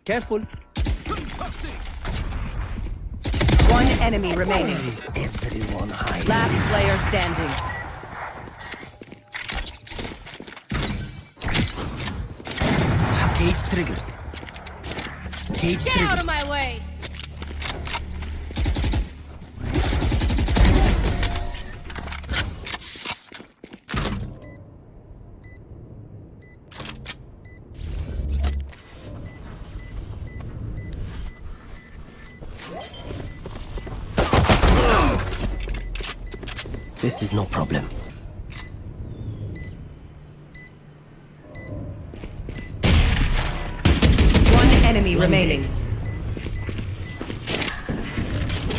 Careful. One enemy remaining. Everyone hide. Last player standing. Cage triggered. Cage Get triggered. out of my way! This is no problem. One enemy remaining.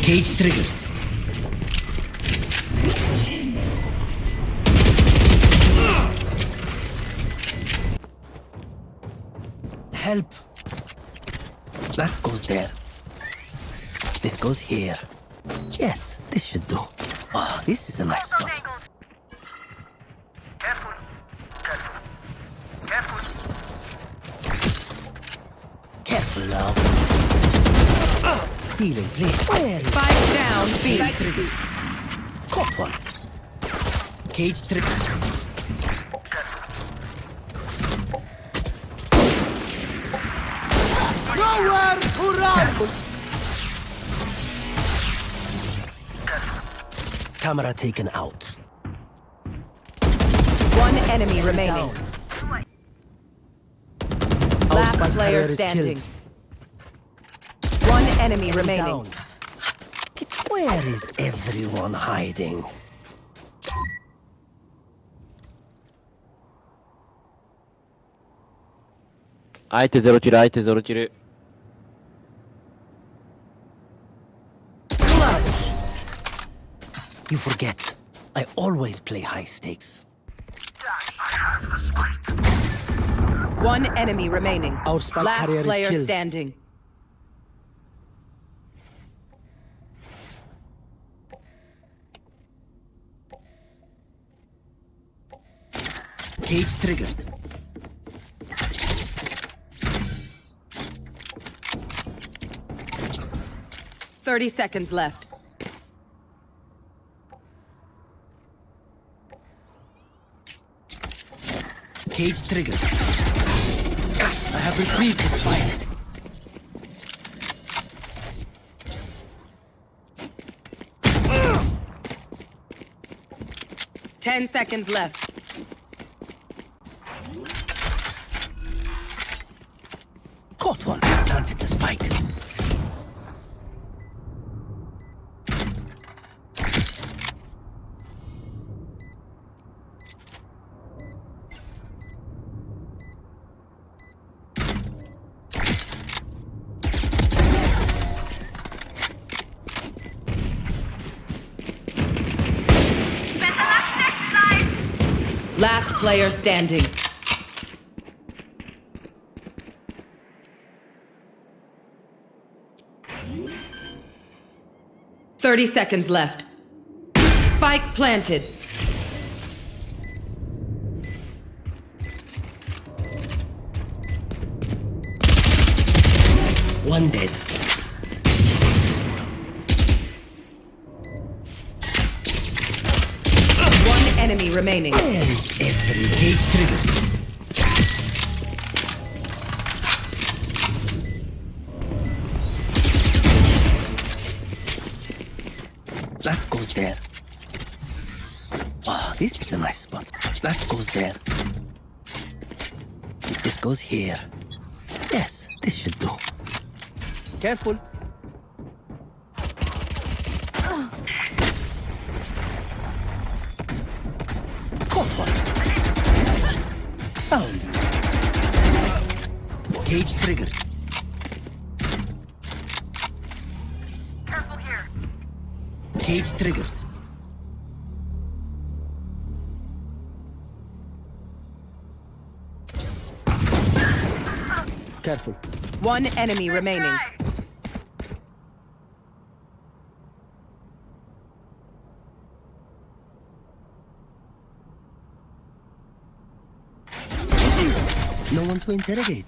Cage triggered. Help. That goes there. This goes here. Yes, this should do. Oh, this is a nice spot. Careful. Careful. Careful now. Healing, please. Where is Spike down B. Cage triggered? Caught one. Cage triggered. Nowhere to run! Camera taken out. One enemy remaining. Our Last spike player carrier is standing. killed. One enemy remaining. Down. Where is everyone hiding? Ajte, zero tiro, ajte, zero tiro. You forget. I always play high stakes. One enemy remaining. Our spike Last carrier is player killed. standing. Cage triggered. Thirty seconds left. Cage triggered. I have retrieved the spike. Ten seconds left. Caught one. Planted the spike. Last player standing. Thirty seconds left. Spike planted. One dead. One enemy remaining. Where is every cage triggered? That goes there. Oh, this is a nice spot. That goes there. This goes here. Yes, this should do. Careful. Caught one. Found. Cage triggered. Careful here. Cage triggered. Careful. One enemy remaining. No one to interrogate.